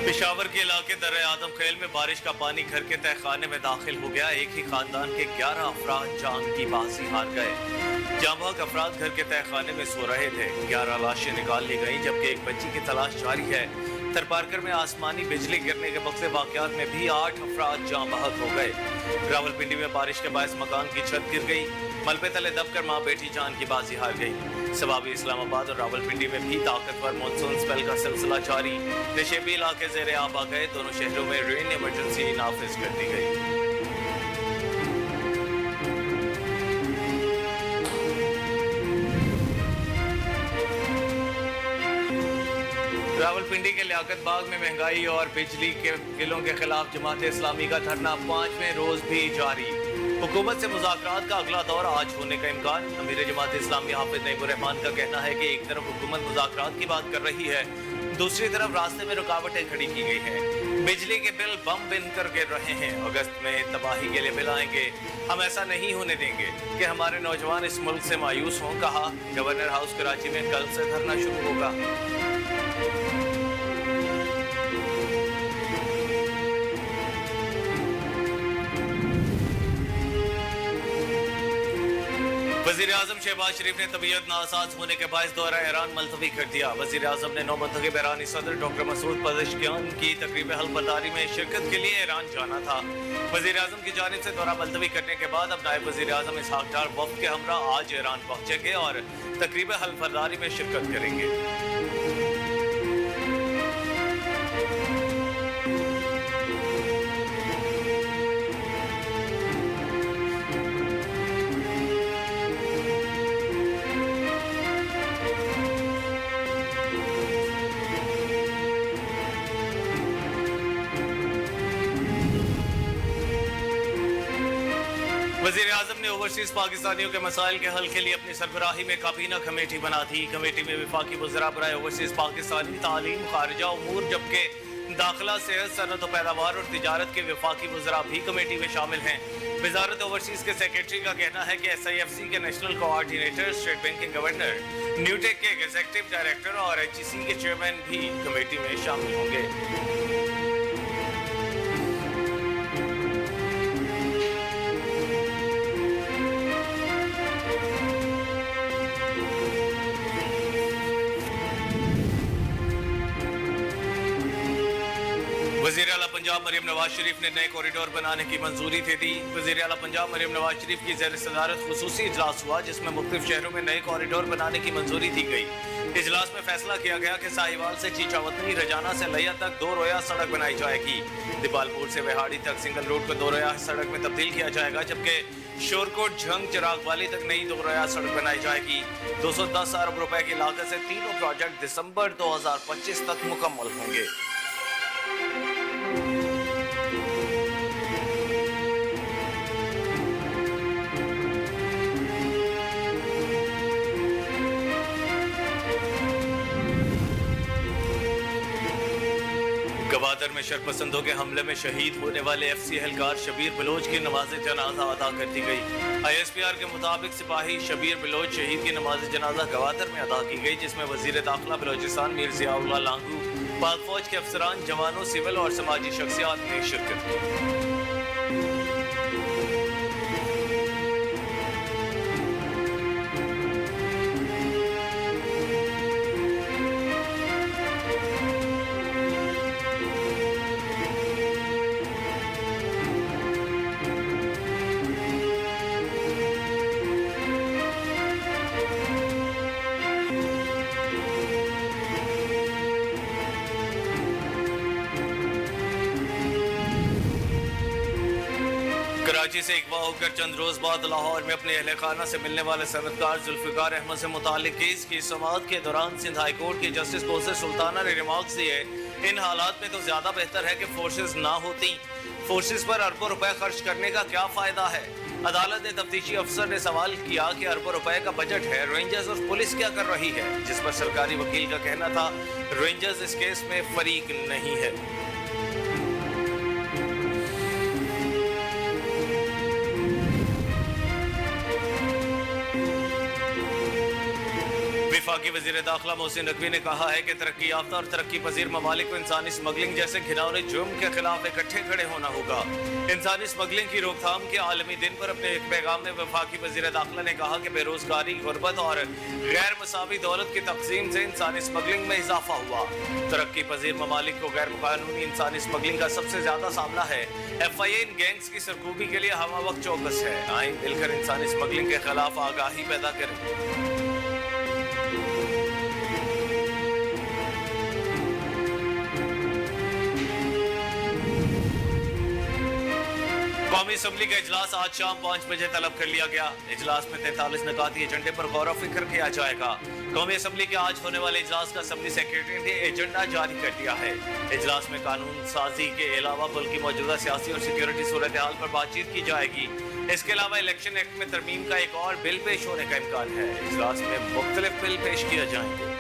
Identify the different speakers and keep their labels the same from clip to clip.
Speaker 1: पेशावर के इलाके दर आदम खेल में बारिश का पानी घर के तहखाने में दाखिल हो गया। एक ही खानदान के 11 अफराद जान की बाजी हार गए। जांबाज अफराद घर के तहखाने में सो रहे थे। 11 लाशें निकाल ली गईं, जबकि एक बच्ची की तलाश जारी है। थरपारकर में आसमानी बिजली गिरने के बक्से वाकयात में भी 8 अफराद जाँ बहक हो गए। रावलपिंडी में बारिश के बायस मकान की छत गिर गई। मलबे तले दबकर मां बेटी जान की बाजी हार गई। सवाबी इस्लामाबाद और रावलपिंडी में भी ताकतवर मानसून स्पेल का सिलसिला जारी। नशेबी इलाके ज़ेरे आब आ गए। दोनों शहरों में रेन इमरजेंसी नाफिज कर दी गई। रावलपिंडी के लियाकत बाग में महंगाई और बिजली के बिलों के खिलाफ जमात इस्लामी का धरना 5वें रोज भी जारी। हुकूमत से मुज़ाकरात का अगला दौर आज होने का इम्कान। अमीर जमात इस्लामी हाफिज नईमुर रहमान का कहना है कि एक तरफ हुकूमत मुज़ाकरात की बात कर रही है, दूसरी तरफ रास्ते में रुकावटें खड़ी की गई हैं। बिजली के बिल बम बनकर गिर रहे हैं। अगस्त में तबाही के लिए बिल आएंगे। हम ऐसा नहीं होने देंगे कि हमारे नौजवान इस मुल्क से मायूस हों, कहा। गवर्नर हाउस कराची में कल से धरना शुरू होगा। वज़ीर आज़म शहबाज शरीफ ने तबीयत नासाज होने के बायस दौरा ईरान मुलतवी कर दिया। वज़ीर आज़म ने नौमुंतखब ईरानी सदर डॉक्टर मसूद पज़ेश्कियान की तकरीब हल्फबर्दारी में शिरकत के लिए ईरान जाना था। वज़ीर आज़म की जानिब से दौरा मुलतवी करने के बाद अब नायब वज़ीर आज़म इसहाक डार वफ़द के हमरा आज ईरान पहुंचेंगे और तकरीब हल्फबर्दारी में शिरकत करेंगे। वज़ीर आज़म ने ओवरसीज पाकिस्तानियों के मसाइल के हल के लिए अपनी सरबराही में काबीना कमेटी बना दी। कमेटी में वफाकी वज़रा बराए ओवरसीज पाकिस्तानी, तालीम, खारिजा उमूर, जबकि दाखिला, सेहत, सनत और पैदावार और तिजारत के वफाकी वज़रा भी कमेटी में शामिल हैं। वजारत ओवरसीज के सेक्रेटरी का कहना है कि SIFC के नेशनल कोऑर्डिनेटर, स्टेट बैंक के गवर्नर, न्यूटेक के एग्जीक्यूटिव डायरेक्टर और HEC के चेयरमैन भी कमेटी में शामिल होंगे। वज़ीर आला पंजाब मरियम नवाज शरीफ ने नए कॉरिडोर बनाने की मंजूरी दे दी। वज़ीर आला पंजाब मरियम नवाज शरीफ की ज़ेर सदारत खुसूसी इजलास हुआ, जिसमें मुख्तलिफ शहरों में नए कॉरिडोर बनाने की मंजूरी दी गई। इजलास में फैसला किया गया कि साहिवाल से चीचावतनी, रजाना से लिया तक 2 रोया सड़क बनाई जाएगी। दिपालपुर से वेहाड़ी तक सिंगल रोड को 2 रोया सड़क में तब्दील किया जाएगा, जबकि शोरकोट झंग चिराग वाली तक नई 2 रोया सड़क बनाई जाएगी। 210 अरब रुपए की लागत से तीनों प्रोजेक्ट दिसंबर 2025 तक मुकम्मल होंगे। गवादर में शरपसंदों के हमले में शहीद होने वाले FC एहलकार शबीर बलोच की नमाज जनाजा अदा कर दी गई। ISPR के मुताबिक सिपाही शबीर बलोच शहीद की नमाज जनाजा गवादर में अदा की गई, जिसमें वजीर दाखिला बलोचिस्तान मीर ज़ियाउल्लाह लांगू, पाक फौज के अफसरान, जवानों, सिविल और समाजी शख्सियात ने शिरकत की। कराची से अगवा होकर चंद रोज बाद लाहौर में अपने अहल खाना से मिलने वाले सनतकार जुल्फिकार अहमद से मुतालिक केस की समाअत के दौरान सिंध हाई कोर्ट की जस्टिस कोसर सुल्ताना ने रिमार्क्स दिए, इन हालात में तो ज्यादा बेहतर है कि फोर्सेस ना होती। फोर्सेस पर अरबों रुपए खर्च करने का क्या फायदा है। अदालत ने तफ्तीशी अफसर ने सवाल किया कि अरबों रुपए का बजट है, रेंजर्स और पुलिस क्या कर रही है, जिस पर सरकारी वकील का कहना था रेंजर्स इस केस में फरीक नहीं है। वफाकी वजीर दाखिला मोहसिन नकवी ने कहा है कि तरक्की याफ्ता और तरक्की पजीर ममालिक को इंसानी स्मगलिंग जैसे घिनौने जुर्म के खिलाफ इकट्ठे खड़े होना होगा। इंसानी स्मगलिंग की रोकथाम के आलमी दिन पर अपने एक पैगाम में वफाकी वजीर दाखिला ने कहा कि बेरोजगारी, गुर्बत और गैर मसावी दौलत की तकसीम से इंसानी स्मगलिंग में इजाफा हुआ। तरक्की पजीर ममालिक को गैर कानूनी इंसानी स्मगलिंग का सबसे ज्यादा सामना है। FIA इन गैंग्स की सरकूबी के लिए हमा वक्त चौकस है। आए मिलकर इंसानी स्मगलिंग के खिलाफ आगाही पैदा करें। कौमी असम्बली का इजलास आज शाम 5 बजे तलब कर लिया गया। इजलास में 43 निकाती एजेंडे पर गौर व फिक्र किया जाएगा। कौमी असम्बली के आज होने वाले इजलास का असम्बली सेक्रेटरी ने एजेंडा जारी कर दिया है। इजलास में कानून साजी के अलावा मुल्क की मौजूदा सियासी और सिक्योरिटी सूरत हाल पर बातचीत की जाएगी। इसके अलावा इलेक्शन एक्ट में तरमीम का एक और बिल पेश होने का इम्कान है। इजलास में मुख्तलिफ बिल पेश किए जाएंगे।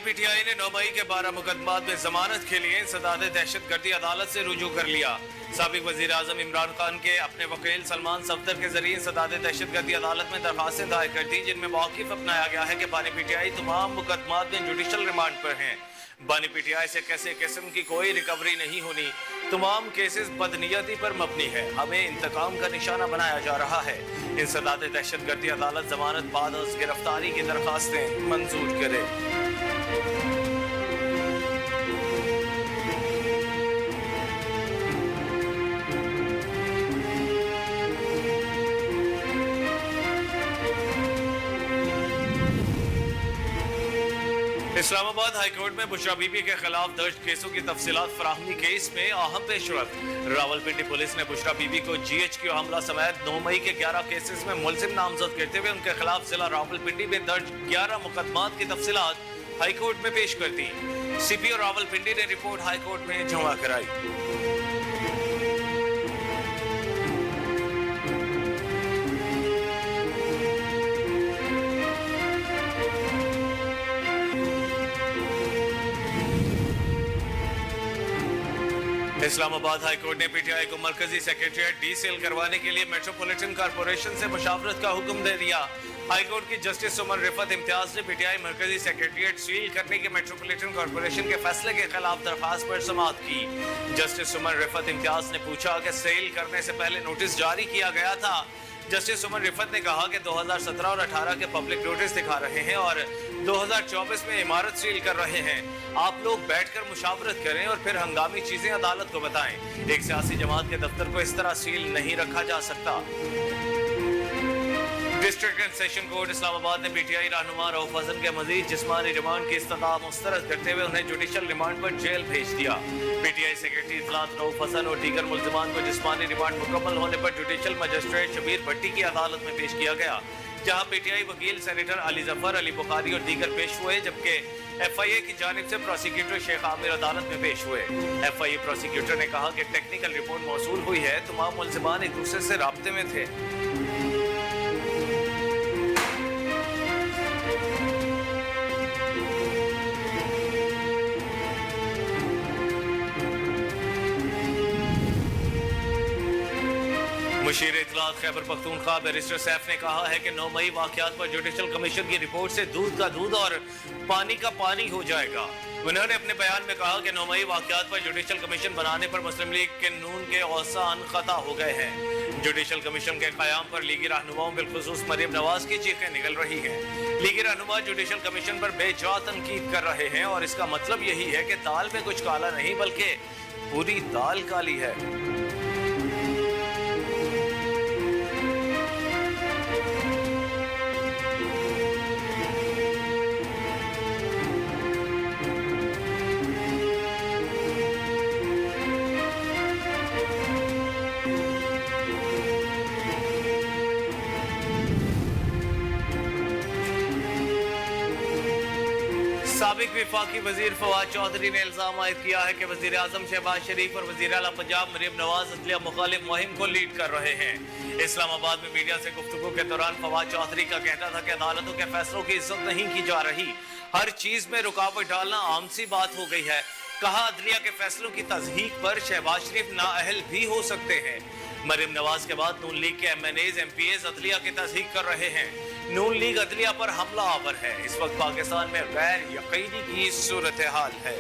Speaker 1: PTI ने 9 मई के 12 मुकदमात में जमानत के लिए इंसदाद दहशतगर्दी अदालत से रुजू कर लिया। साबिक वजीर आजम इमरान खान के अपने वकील सलमान सफदर के जरिए इंसदाद दहशतगर्दी अदालत में दरखास्तें दायर कर दी, जिनमें मौक़िफ़ अपनाया गया है कि बानी PTI तमाम मुकदमात में जुडिशल रिमांड पर हैं। बानी PTI से कैसे किस्म की कोई रिकवरी नहीं होनी। तमाम केसेस बदनीयती पर मबनी है। हमें इंतकाम का निशाना बनाया जा रहा है। इंसदाद दहशतगर्दी अदालत जमानत बाद गिरफ्तारी की दरखास्तें मंजूर करे। इस्लामाबाद हाईकोर्ट में बुशरा बीबी के खिलाफ दर्ज केसों की तफसीलात फराहमी केस में अहम पेशरफ। रावलपिंडी पुलिस ने बुशरा बीबी को GHQ हमला समेत 9 मई के 11 केसेस में मुलजिम नामजद करते हुए उनके खिलाफ जिला रावलपिंडी में दर्ज 11 मुकदमात की तफसीलात हाईकोर्ट में पेश कर दी। CPO रावलपिंडी ने रिपोर्ट हाईकोर्ट में जमा कराई। इस्लामाबाद हाईकोर्ट ने PTI को मरकजी सेक्रेटरीट डीसेल करवाने के लिए मेट्रोपॉलिटन कॉर्पोरेशन से मुशावरत का हुक्म दे दिया। हाईकोर्ट की जस्टिस सुमन रिफत इम्तियाज ने PTI मरकजी सेक्रेटरीट सील करने के मेट्रोपॉलिटन कॉर्पोरेशन के फैसले के खिलाफ दरखास्त पर समाअत की। जस्टिस सुमन रिफत इम्तियाज ने पूछा कि सेल करने से पहले नोटिस जारी किया गया था। जस्टिस सुमन रिफत ने कहा कि 2017 और 18 के पब्लिक नोटिस दिखा रहे हैं और 2024 में इमारत सील कर रहे हैं। आप लोग बैठकर मुशावरत करें और फिर हंगामी चीजें अदालत को बताएं। एक सियासी जमात के दफ्तर को इस तरह सील नहीं रखा जा सकता। District and session court Islamabad ने PTI रहनुमा रऊफ हसन के मजीद जिस्मानी रिमांड की इस्तदा मुस्तरद करते हुए उन्हें जुडिशल रिमांड पर जेल भेज दिया। PTI सेक्रेटरी इतलात रऊफ हसन और दीगर मुल्जिमान को जिस्मानी रिमांड मुकम्मल होने पर जुडिशल मजिस्ट्रेट शबीर भट्टी की अदालत में पेश किया गया, जहां PTI वकील सेनेटर अली जफर, अली बुखारी और दीगर पेश हुए, जबकि FIA की जानिब से प्रोसिक्यूटर शेख आमिर अदालत में पेश हुए। FIA प्रोसिक्यूटर ने कहा कि टेक्निकल रिपोर्ट मौसूल हुई है। तमाम मुल्जिमान एक दूसरे से राब्ते में थे। मुशीर इत्तलात खैबर पख्तूनख्वा बैरिस्टर सैफ ने कहा है कि 9 मई वाकयात पर जुडिशल कमीशन की रिपोर्ट से दूध का दूध और पानी का पानी हो जाएगा। उन्होंने अपने बयान में कहा कि 9 मई वाकयात पर जुडिशल कमीशन बनाने पर मुस्लिम लीग के नून के औसान खता हो गए हैं। जुडिशल कमीशन के कयाम पर लीगी रहनुमाओं बिलखुसूस मरियम नवाज की चीखें निकल रही हैं। लीगी रहनुमा जुडिशल कमीशन पर बेजा तनकीद कर रहे हैं और इसका मतलब यही है कि दाल में कुछ काला नहीं बल्कि पूरी दाल काली है। साबिक वफाकी वजीर फवाद चौधरी ने इल्जाम आयद किया है कि वजीर आजम शहबाज शरीफ और वजीर आला पंजाब मरीम नवाज अदलिया मुखालिफ मुहिम को लीड कर रहे हैं। इस्लामाबाद में मीडिया से गुफ्तगू के दौरान फवाद चौधरी का कहना था कि अदालतों के फैसलों की इज्जत नहीं की जा रही, हर चीज में रुकावट डालना आम सी बात हो गई है। कहा अदलिया के फैसलों की तस्दीक पर शहबाज शरीफ नाअहल भी हो सकते हैं। मरीम नवाज के बाद नून लीग के MNAs MPAs अदलिया की तस्दीक कर रहे हैं। नून लीग अदलिया पर हमला आवर है। इस वक्त पाकिस्तान में गैर यकीनी की सूरत हाल है।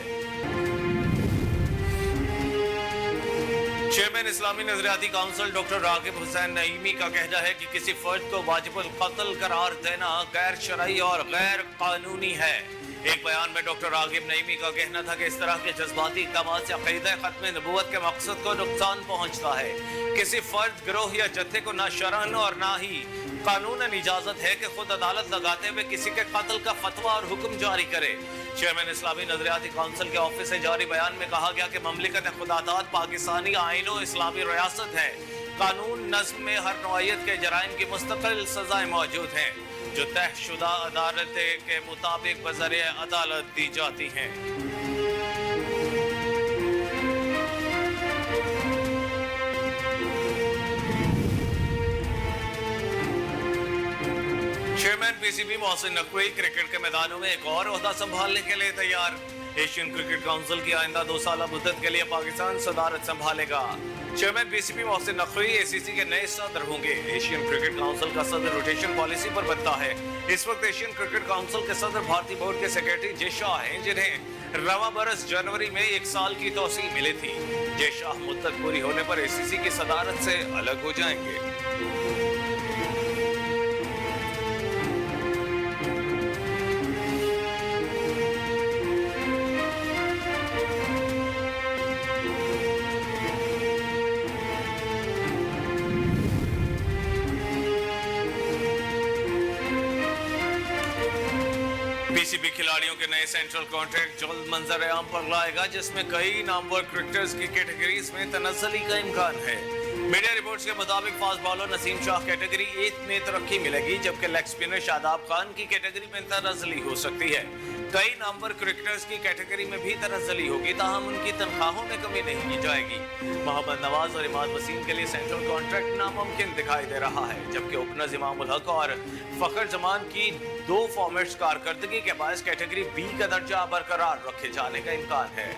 Speaker 1: चेयरमैन इस्लामी नजरियाती काउंसिल डॉक्टर रागिब हुसैन नईमी का कहना है कि किसी फर्द को वाजिबुल कत्ल करार देना गैर शरई और गैर कानूनी है। एक बयान में डॉक्टर रागिब नईमी का कहना था कि इस तरह के जज्बाती इक़दाम से अक़ीदा खत्म नबूवत के मकसद को नुकसान पहुंचता है। किसी फर्द, गिरोह या जत्थे को ना शरअन और ना ही कानूनन इजाजत है कि खुद अदालत लगाते हुए किसी के कत्ल का फतवा और हुक्म जारी करे। चेयरमैन इस्लामी नजरियाती काउंसिल के ऑफिस से जारी बयान में कहा गया कि ममलिकत खुदादाद पाकिस्तानी आईनों इस्लामी रियासत है। कानून नज़्म में हर नौइयत के जराइम की मुस्तकिल सजाएं मौजूद हैं जो तयशुदा अदालत के मुताबिक बज़रिए अदालत दी जाती हैं। Chairman PCB Mohsin Naqvi cricket के मैदानों में एक और ओहदा संभालने के लिए तैयार। एशियन क्रिकेट काउंसिल की आइंदा 2 साल मुद्दत के लिए पाकिस्तान सदारत संभालेगा। Chairman PCB Mohsin Naqvi ACC के नए सदर होंगे। एशियन क्रिकेट काउंसिल का सदर रोटेशन पॉलिसी पर बनता है। इस वक्त एशियन क्रिकेट काउंसिल के सदर भारतीय बोर्ड के सेक्रेटरी जय शाह हैं, जिन्हें रवा बरस जनवरी में 1 साल की तोसी मिली थी। जय शाह मुद्दत पूरी होने पर ACC की सदारत से अलग हो जाएंगे। PCB खिलाड़ियों के नए सेंट्रल कॉन्ट्रैक्ट जल्द मंजर आम पर लाएगा, जिसमें कई नामवर क्रिकेटर्स की कैटेगरीज में तनज़्ज़ुली का इम्कान है। मीडिया रिपोर्ट्स के मुताबिक fast bowler Naseem Shah category 1 में तरक्की मिलेगी, जबकि लेग स्पिनर शादाब खान की कैटेगरी में तनज़्ज़ुली हो सकती है। कई नामवर क्रिकेटर्स की कैटेगरी में भी तनज़्ज़ुली होगी, ताहम उनकी तनख्वाहों में कमी नहीं की जाएगी। मोहम्मद नवाज और इमाद वसीम के लिए सेंट्रल कॉन्ट्रैक्ट नामुमकिन दिखाई दे रहा है, जबकि ओपनर्स इमामुल हक और फखर जमान की 2 फॉर्मेट्स कारकर्दगी के बायस कैटेगरी B का दर्जा बरकरार रखे जाने का इम्कान है।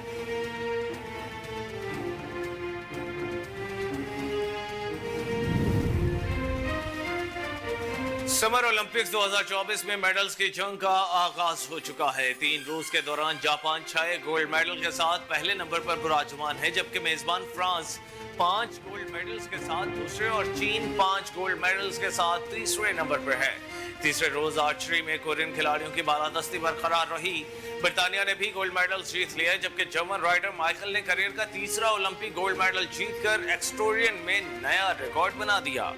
Speaker 1: समर ओलंपिक्स 2024 में मेडल्स की जंग का आगाज हो चुका है। 3 रोज के दौरान जापान 6 गोल्ड मेडल के साथ पहले नंबर पर विराजमान है, जबकि मेजबान फ्रांस 5 गोल्ड मेडल्स के साथ दूसरे और चीन 5 गोल्ड मेडल्स के साथ तीसरे नंबर पर है। तीसरे रोज आर्चरी में कोरियन खिलाड़ियों की बालादस्ती बरकरार रही। ब्रिटानिया ने भी गोल्ड मेडल जीत लिया, जबकि जर्मन राइडर माइकल ने करियर का तीसरा ओलंपिक गोल्ड मेडल जीतकर एक्सटोरियन में नया रिकॉर्ड बना दिया।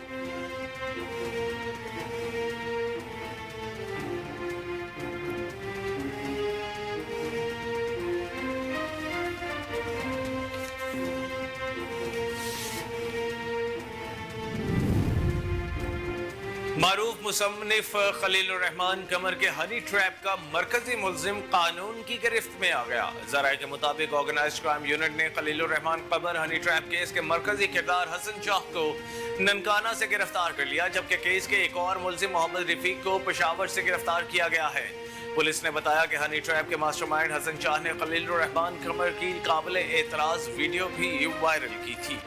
Speaker 1: मारूफ मुसन्निफ खलीलुर रहमान कमर के हनी ट्रैप का मरकजी मुल्जिम कानून की गिरफ्त में आ गया। ज़राए के मुताबिक ऑर्गेनाइज्ड क्राइम यूनिट ने खलीलुर रहमान कमर हनी ट्रैप केस के मरकजी किरदार हसन शाह को ननकाना से गिरफ्तार कर लिया, जबकि केस के एक और मुल्जिम मोहम्मद रफीक को पेशावर से गिरफ्तार किया गया है। पुलिस ने बताया कि हनी ट्रैप के मास्टरमाइंड हसन शाह ने खलीलुर रहमान कमर की काबिल एतराज वीडियो भी वायरल की थी।